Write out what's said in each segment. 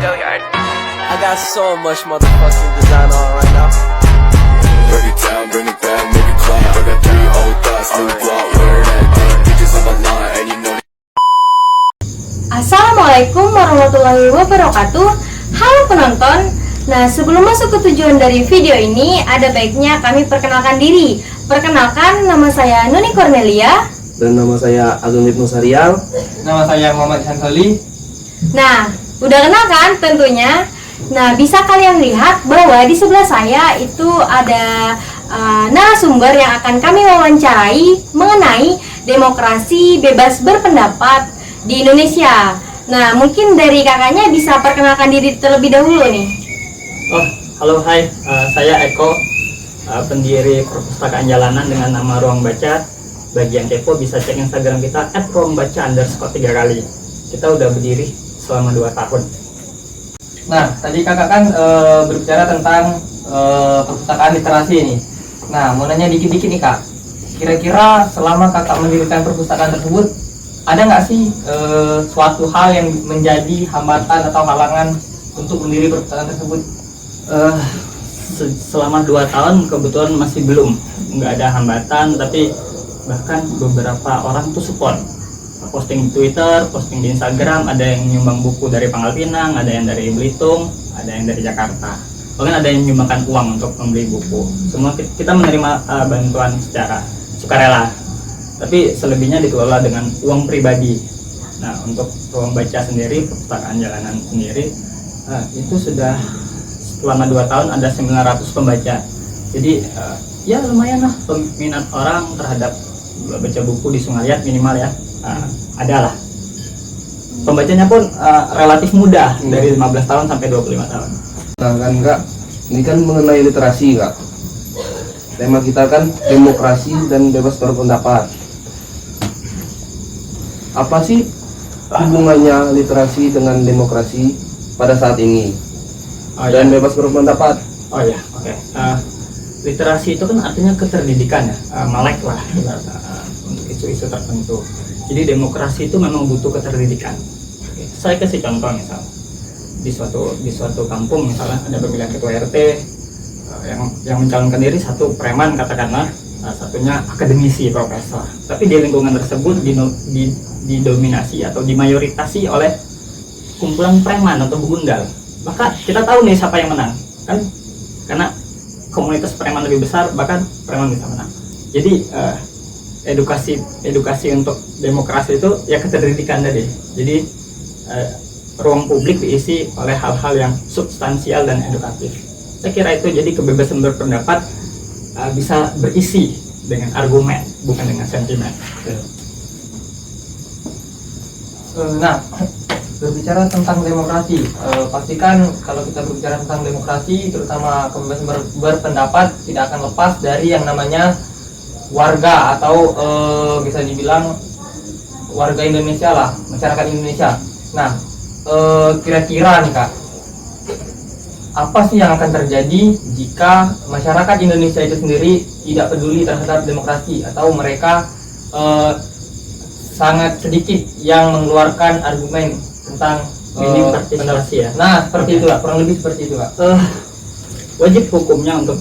Go yard. I got so much motherfucking design on right now. Break it down, bring it back, make it clap. I got 3 old thoughts, new block, where that thing. Bitches on my line, and you know. Assalamualaikum warahmatullahi wabarakatuh. Halo penonton. Nah, sebelum masuk ke tujuan dari video ini, ada baiknya kami perkenalkan diri. Perkenalkan, nama saya Nuni Cornelia. Dan nama saya Agung Ibnu Sarial. Nama saya Muhammad Hansali. Nah, udah kenal kan tentunya. Nah, bisa kalian lihat bahwa di sebelah saya itu ada narasumber yang akan kami wawancarai mengenai demokrasi bebas berpendapat di Indonesia. Nah, mungkin dari kakaknya bisa perkenalkan diri terlebih dahulu nih. Oh, halo, hai. Saya Eko, pendiri perpustakaan jalanan dengan nama Ruang Baca. Bagi yang kepo bisa cek Instagram kita @ruangbaca_3 kali. Kita udah berdiri selama 2 tahun. Nah, tadi kakak kan berbicara tentang perpustakaan literasi ini. Nah, mau nanya dikit-dikit nih kak. Kira-kira selama kakak mendirikan perpustakaan tersebut, ada nggak sih suatu hal yang menjadi hambatan atau halangan untuk mendiri perpustakaan tersebut? Selama 2 tahun kebetulan masih belum, nggak ada hambatan, tapi bahkan beberapa orang tuh support, posting di Twitter, posting di Instagram, ada yang nyumbang buku dari Pangkal Pinang, ada yang dari Belitung, ada yang dari Jakarta, bahkan ada yang menyumbangkan uang untuk membeli buku. Semua kita menerima bantuan secara sukarela, tapi selebihnya dikelola dengan uang pribadi. Nah, untuk Ruang Baca sendiri, perpustakaan jalanan sendiri, itu sudah selama 2 tahun ada 900 pembaca. Jadi ya lumayan lah peminat orang terhadap baca buku di Sungaliat minimal ya. Adalah pembacanya pun relatif muda, dari 15 tahun sampai 25 tahun. Nah kan kak, ini kan mengenai literasi kak. Tema kita kan demokrasi dan bebas berpendapat. Apa sih hubungannya literasi dengan demokrasi pada saat ini? Dan bebas berpendapat. Oh ya, oke. Literasi itu kan artinya keterdidikan ya, melek lah untuk isu-isu tertentu. Jadi demokrasi itu memang butuh keterdidikan. Oke. Saya kasih contoh misal di suatu kampung misalnya ada pemilihan ketua RT yang mencalonkan diri satu preman katakanlah, satunya akademisi profesor. Tapi di lingkungan tersebut didominasi atau dimayoritasi oleh kumpulan preman atau begundal. Maka kita tahu nih siapa yang menang kan, karena komunitas preman lebih besar, bahkan preman bisa menang. Jadi edukasi untuk demokrasi itu ya keterdidikan tadi. Jadi ruang publik diisi oleh hal-hal yang substansial dan edukatif. Saya kira itu, jadi kebebasan berpendapat bisa berisi dengan argumen, bukan dengan sentimen. Nah, berbicara tentang demokrasi, pastikan kalau kita berbicara tentang demokrasi, terutama kebebasan berpendapat, tidak akan lepas dari yang namanya warga atau bisa dibilang warga Indonesia lah, masyarakat Indonesia. Nah, kira-kira nih kak, apa sih yang akan terjadi jika masyarakat Indonesia itu sendiri tidak peduli terhadap demokrasi, atau mereka sangat sedikit yang mengeluarkan argumen tentang partisipasi ya? Nah, seperti itulah, kurang lebih seperti itu kak. Wajib hukumnya untuk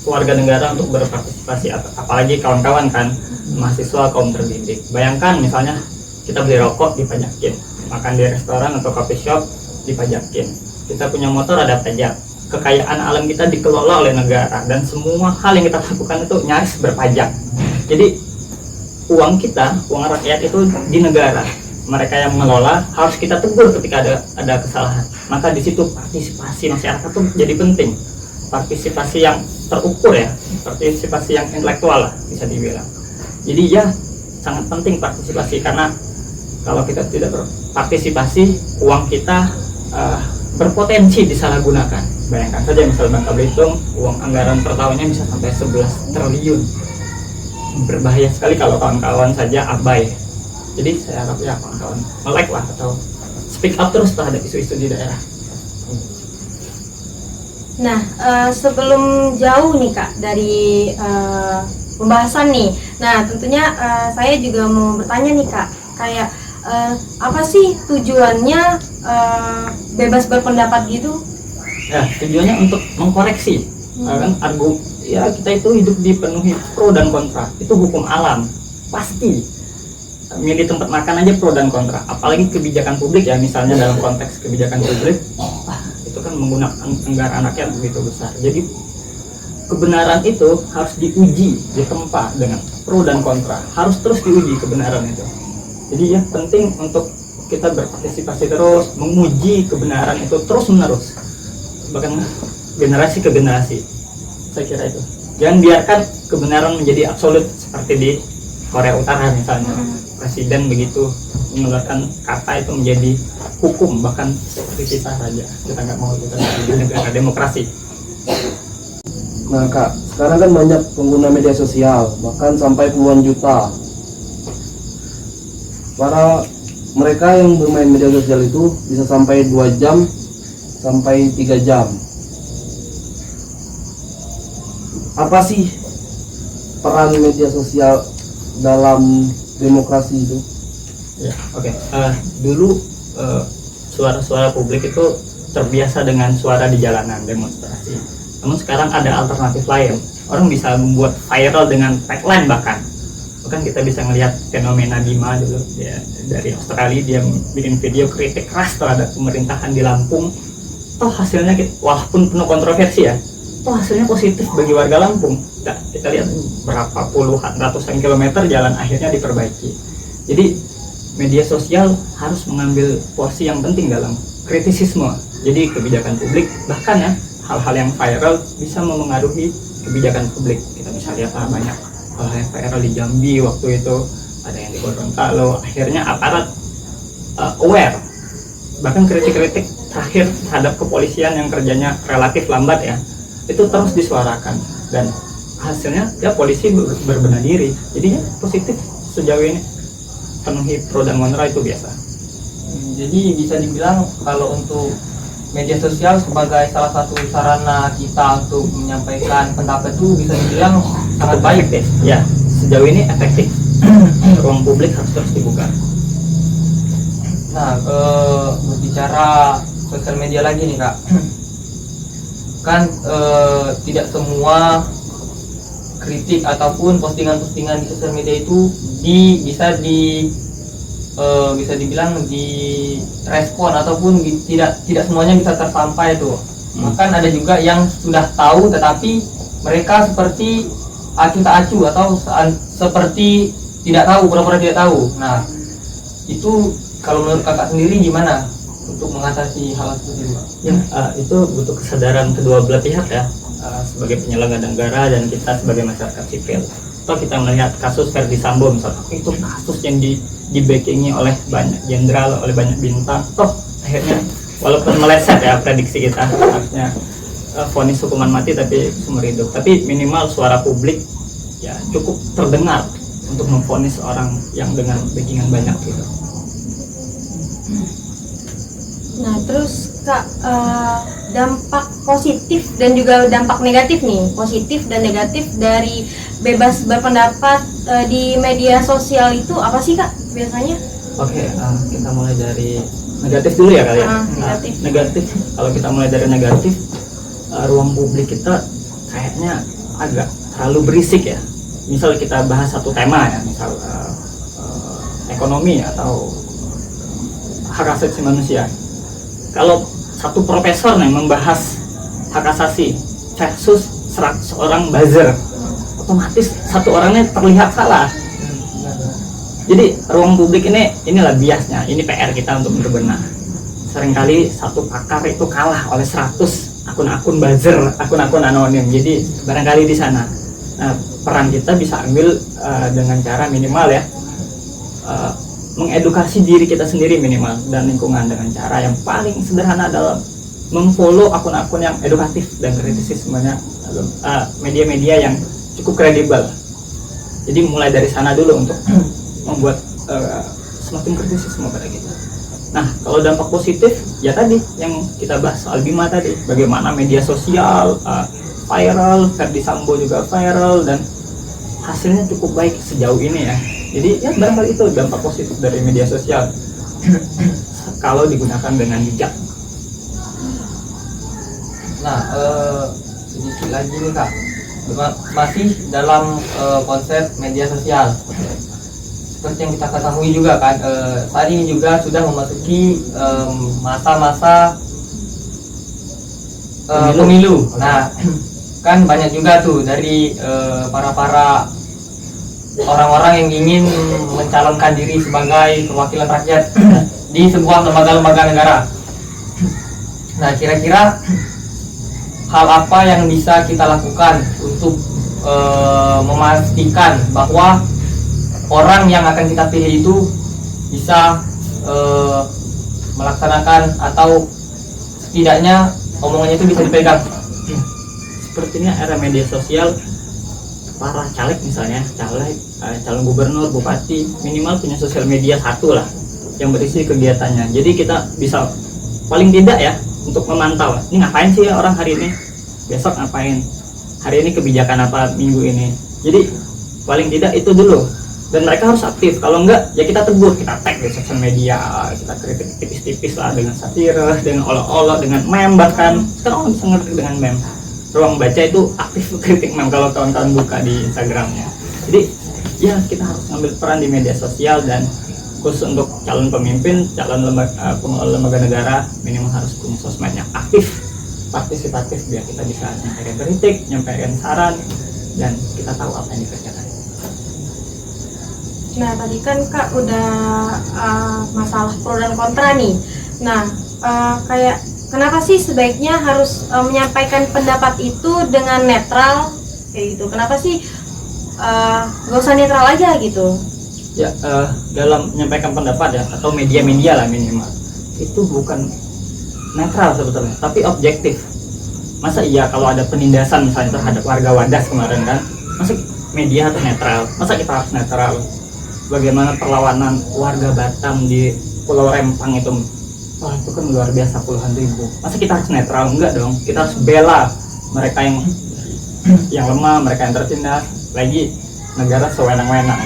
warga negara untuk berpartisipasi, apalagi kawan-kawan kan mahasiswa kaum terdidik. Bayangkan misalnya kita beli rokok dipajakin, makan di restoran atau coffee shop dipajakin, kita punya motor ada pajak, kekayaan alam kita dikelola oleh negara, dan semua hal yang kita lakukan itu nyaris berpajak. Jadi uang kita, uang rakyat itu di negara, mereka yang mengelola, harus kita tegur ketika ada kesalahan. Maka di situ partisipasi masyarakat tuh jadi penting, partisipasi yang terukur ya, partisipasi yang intelektual lah bisa dibilang. Jadi ya sangat penting partisipasi, karena kalau kita tidak berpartisipasi, uang kita berpotensi disalahgunakan. Bayangkan saja misal Bangka Belitung, uang anggaran per tahunnya bisa sampai 11 triliun. Berbahaya sekali kalau kawan-kawan saja abai. Jadi saya harap ya kawan-kawan melek lah atau speak up terus terhadap isu-isu di daerah. Nah, sebelum jauh nih kak dari pembahasan nih, nah tentunya saya juga mau bertanya nih kak, kayak apa sih tujuannya bebas berpendapat gitu? Ya, tujuannya untuk mengkoreksi kan ya kita itu hidup dipenuhi pro dan kontra, itu hukum alam pasti. Milih tempat makan aja pro dan kontra, apalagi kebijakan publik ya, misalnya dalam konteks kebijakan publik itu kan menggunakan anggaran rakyat begitu besar. Jadi kebenaran itu harus diuji, ditempa dengan pro dan kontra, harus terus diuji kebenaran itu. Jadi ya penting untuk kita berpartisipasi terus, menguji kebenaran itu terus menerus, bahkan generasi ke generasi. Saya kira itu, jangan biarkan kebenaran menjadi absolut seperti di Korea Utara misalnya. Presiden begitu mengeluarkan kata itu menjadi hukum, bahkan seperti kita saja, kita nggak mau kita di negara demokrasi. Nah Kak, sekarang kan banyak pengguna media sosial, bahkan sampai puluhan juta. Para mereka yang bermain media sosial itu bisa sampai 2 jam sampai 3 jam. Apa sih peran media sosial dalam demokrasi itu? Ya, oke. Dulu suara-suara publik itu terbiasa dengan suara di jalanan, demonstrasi. Namun sekarang ada alternatif lain. Orang bisa membuat viral dengan tagline bahkan kita bisa melihat fenomena Bima dulu ya, dari Australia. Dia bikin video kritik keras terhadap pemerintahan di Lampung. Toh hasilnya walaupun penuh kontroversi ya, toh hasilnya positif bagi warga Lampung. Nah, kita lihat berapa puluhan ratusan kilometer jalan akhirnya diperbaiki. Jadi media sosial harus mengambil porsi yang penting dalam kritisisme. Jadi kebijakan publik, bahkan ya hal-hal yang viral bisa memengaruhi kebijakan publik. Kita bisa lihat banyak hal yang viral di Jambi waktu itu, ada yang di Gorontalo. Akhirnya aparat aware, bahkan kritik-kritik terakhir terhadap kepolisian yang kerjanya relatif lambat ya, itu terus disuarakan dan hasilnya ya polisi berbenah diri. Jadinya positif sejauh ini, penuhi pro dan kontra itu biasa. Jadi bisa dibilang kalau untuk media sosial sebagai salah satu sarana kita untuk menyampaikan pendapat itu bisa dibilang sangat baik deh. Ya, sejauh ini efektif. Ruang publik harus terus dibuka. Nah, berbicara sosial media lagi nih Kak, kan tidak semua kritik ataupun postingan-postingan di sosial media itu bisa dibilang direspon ataupun tidak semuanya bisa tersampai tuh. Bahkan ada juga yang sudah tahu tetapi mereka seperti acuh tak acuh atau seperti tidak tahu, pura-pura tidak tahu. Nah, itu kalau menurut Kakak sendiri gimana untuk mengatasi hal seperti itu? Ya, itu butuh kesadaran kedua belah pihak ya. Sebagai penyelenggara negara dan kita sebagai masyarakat sipil. Kalau kita melihat kasus Verdi Sambo misalnya, itu kasus yang di-backingi oleh banyak jenderal, oleh banyak bintang. Toh akhirnya walaupun meleset ya prediksi kita, harusnya vonis hukuman mati tapi seumur hidup. Tapi minimal suara publik ya cukup terdengar untuk memvonis orang yang dengan backingan banyak gitu. Nah terus Kak, dampak positif dan juga dampak negatif nih, positif dan negatif dari bebas berpendapat di media sosial itu apa sih Kak biasanya? Oke, kita mulai dari negatif dulu ya kali ya. Negatif. Negatif, kalau kita mulai dari negatif, ruang publik kita kayaknya agak terlalu berisik ya. Misal kita bahas satu tema ya, misal ekonomi atau hak asasi manusia. Kalau satu profesor nih membahas hak asasi versus 100 orang buzzer, otomatis satu orangnya terlihat salah. Jadi ruang publik inilah biasnya, ini PR kita untuk berbenah. Seringkali satu pakar itu kalah oleh 100 akun-akun buzzer, akun-akun anonim. Jadi barangkali di sana. Nah, peran kita bisa ambil dengan cara minimal ya, mengedukasi diri kita sendiri minimal dan lingkungan dengan cara yang paling sederhana adalah memfollow akun-akun yang edukatif dan kritisismenya, media-media yang cukup kredibel. Jadi mulai dari sana dulu untuk membuat semakin kritisisme pada kita. Nah, kalau dampak positif ya tadi yang kita bahas soal Bima tadi, bagaimana media sosial viral, Verdi Sambo juga viral dan hasilnya cukup baik sejauh ini ya. Jadi ya barangkali itu dampak positif dari media sosial kalau digunakan dengan bijak. Nah, sedikit lagi nih Kak, masih dalam konsep media sosial. Seperti yang kita ketahui juga kan, saat ini juga sudah memasuki masa-masa pemilu. Nah, kan banyak juga tuh dari para orang-orang yang ingin mencalonkan diri sebagai perwakilan rakyat di sebuah lembaga-lembaga negara. Nah, kira-kira hal apa yang bisa kita lakukan untuk memastikan bahwa orang yang akan kita pilih itu bisa melaksanakan atau setidaknya omongannya itu bisa dipegang. Sepertinya era media sosial, para caleg misalnya, calon gubernur, bupati minimal punya sosial media satu lah yang berisi kegiatannya. Jadi kita bisa paling tidak ya untuk memantau ini ngapain sih ya orang hari ini, besok ngapain, hari ini kebijakan apa minggu ini. Jadi paling tidak itu dulu, dan mereka harus aktif. Kalau enggak ya kita tegur, kita tag di sosial media, kita kritik tipis-tipis lah dengan satire, dengan olok-olok, dengan meme. Bahkan sekarang orang bisa ngerti dengan meme. Ruang baca itu aktif kritik meme kalau kawan-kawan buka di Instagramnya. Jadi ya kita harus ngambil peran di media sosial, dan khusus untuk calon pemimpin, calon lembaga negara minimal harus punya sosmed yang aktif, partisipatif, biar kita bisa nyampaikan kritik, nyampaikan saran, dan kita tahu apa yang dikerjakan. Nah, tadi kan Kak udah masalah pro dan kontra nih. Nah, kayak kenapa sih sebaiknya harus menyampaikan pendapat itu dengan netral kayak gitu? Kenapa sih gak usah netral aja gitu? Ya, dalam menyampaikan pendapat ya, atau media-media lah minimal, itu bukan netral sebetulnya, tapi objektif. Masa iya kalau ada penindasan misalnya terhadap warga Wadas kemarin kan, masa media harus netral? Masa kita harus netral? Bagaimana perlawanan warga Batam di Pulau Rempang itu, wah itu kan luar biasa, puluhan ribu. Masa kita harus netral? Enggak dong, kita harus bela mereka yang lemah, mereka yang tertindas. Lagi negara sewenang-wenang,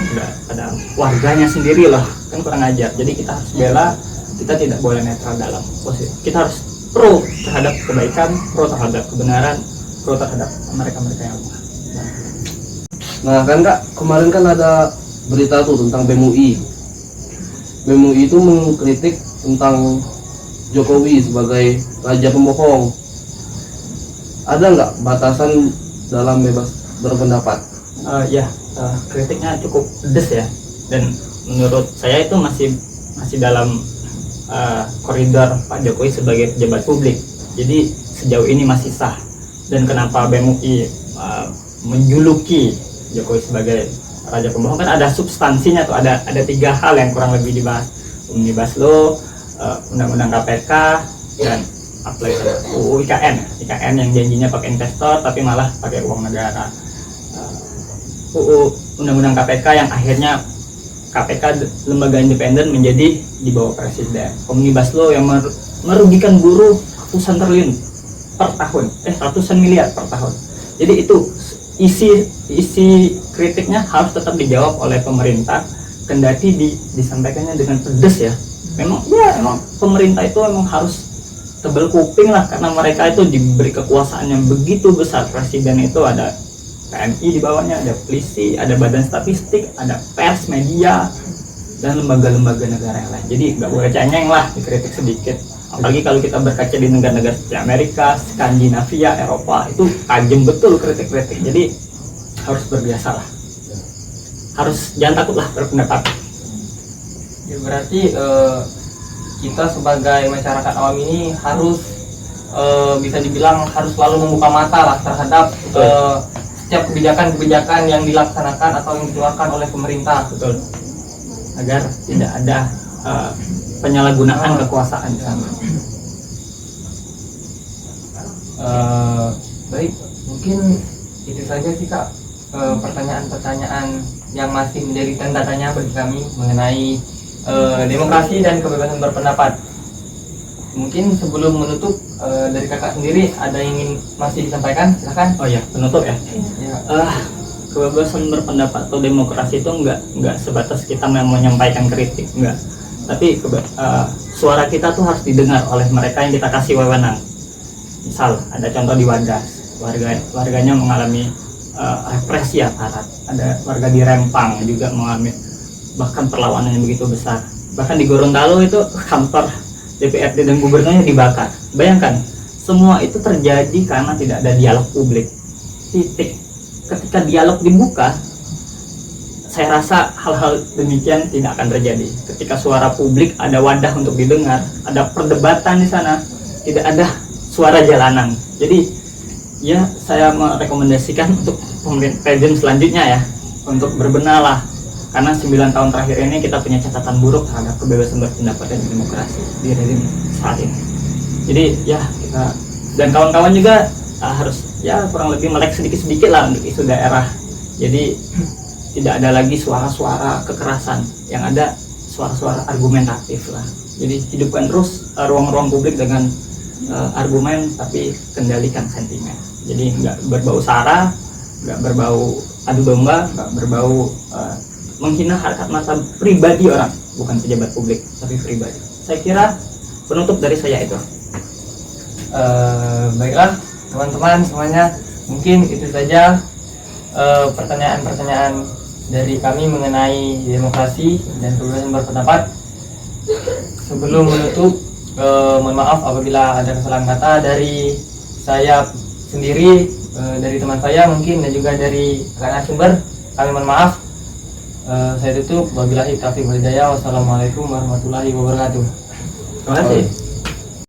ada warganya sendiri loh, kan kurang ajar. Jadi kita harus bela, kita tidak boleh netral dalam posisi. Kita harus pro terhadap kebaikan, pro terhadap kebenaran, pro terhadap mereka-mereka yang lemah. Nah kan Kak, kemarin kan ada berita tuh tentang BEM UI. BEM UI itu mengkritik tentang Jokowi sebagai raja pembohong. Ada nggak batasan dalam bebas berpendapat? Kritiknya cukup pedes ya, dan menurut saya itu masih dalam koridor Pak Jokowi sebagai pejabat publik. Jadi sejauh ini masih sah. Dan kenapa BEM UI menjuluki Jokowi sebagai raja pembohong, kan ada substansinya tuh, ada 3 hal yang kurang lebih dibahas: Omnibus Law, Undang-Undang KPK, dan UU IKN yang janjinya pakai investor tapi malah pakai uang negara. UU Undang-Undang KPK yang akhirnya KPK lembaga independen menjadi di bawah presiden. Omnibus Law yang merugikan buruh ratusan triliun per tahun, ratusan miliar per tahun. Jadi itu isi kritiknya harus tetap dijawab oleh pemerintah, kendati disampaikannya dengan pedes ya. Memang pemerintah itu memang harus tebal kuping lah, karena mereka itu diberi kekuasaan yang begitu besar. Presiden itu ada TNI di bawahnya, ada polisi, ada badan statistik, ada pers, media, dan lembaga-lembaga negara yang lain. Jadi nggak boleh cengeng lah dikritik sedikit. Apalagi kalau kita berkaca di negara-negara seperti Amerika, Skandinavia, Eropa, itu tajam betul kritik-kritik. Jadi harus berbiasa lah. Jangan takut lah berpendapat. Ya, berarti kita sebagai masyarakat awam ini harus bisa dibilang harus selalu membuka mata lah terhadap setiap kebijakan-kebijakan yang dilaksanakan atau yang dikeluarkan oleh pemerintah. Betul. Agar tidak ada penyalahgunaan kekuasaan di sana. Baik, mungkin itu saja sih Kak, pertanyaan-pertanyaan yang masih menjadi tanda tanya bagi kami mengenai demokrasi dan kebebasan berpendapat. Mungkin sebelum menutup, dari kakak sendiri ada yang ingin masih disampaikan, silakan. Oh ya, penutup ya. Ya. kebebasan berpendapat atau demokrasi itu nggak sebatas kita menyampaikan kritik, enggak. Tapi suara kita tuh harus didengar oleh mereka yang kita kasih wewenang. Misal ada contoh di Wadas, warganya mengalami represi aparat, ada warga di Rempang juga mengalami bahkan perlawanan yang begitu besar. Bahkan di Gorontalo itu kantor DPRD dan gubernurnya dibakar. Bayangkan, semua itu terjadi karena tidak ada dialog publik. Titik. Ketika dialog dibuka, saya rasa hal-hal demikian tidak akan terjadi. Ketika suara publik ada wadah untuk didengar, ada perdebatan di sana, tidak ada suara jalanan. Jadi ya saya merekomendasikan untuk presiden selanjutnya ya untuk berbenahlah, karena 9 tahun terakhir ini kita punya catatan buruk terhadap kebebasan berpendapat dan demokrasi di rezim saat ini. Jadi ya kita dan kawan-kawan juga harus ya kurang lebih melek sedikit-sedikit lah untuk isu daerah. Jadi tidak ada lagi suara-suara kekerasan, yang ada suara-suara argumentatif lah. Jadi hidupkan terus ruang-ruang publik dengan argumen, tapi kendalikan sentimen. Jadi nggak berbau sara, nggak berbau adu domba, nggak berbau menghina harkat martabat pribadi orang, bukan pejabat publik tapi pribadi. Saya kira penutup dari saya itu. Baiklah teman-teman semuanya, mungkin itu saja pertanyaan-pertanyaan dari kami mengenai demokrasi dan kebebasan berpendapat. Sebelum menutup, mohon maaf apabila ada kesalahan kata dari saya sendiri, dari teman saya mungkin, dan juga dari rekan sumber. Kami mohon maaf. Saya tutup. Wabillahi taufiq wal hidayah. Wassalamualaikum warahmatullahi wabarakatuh. Terima kasih.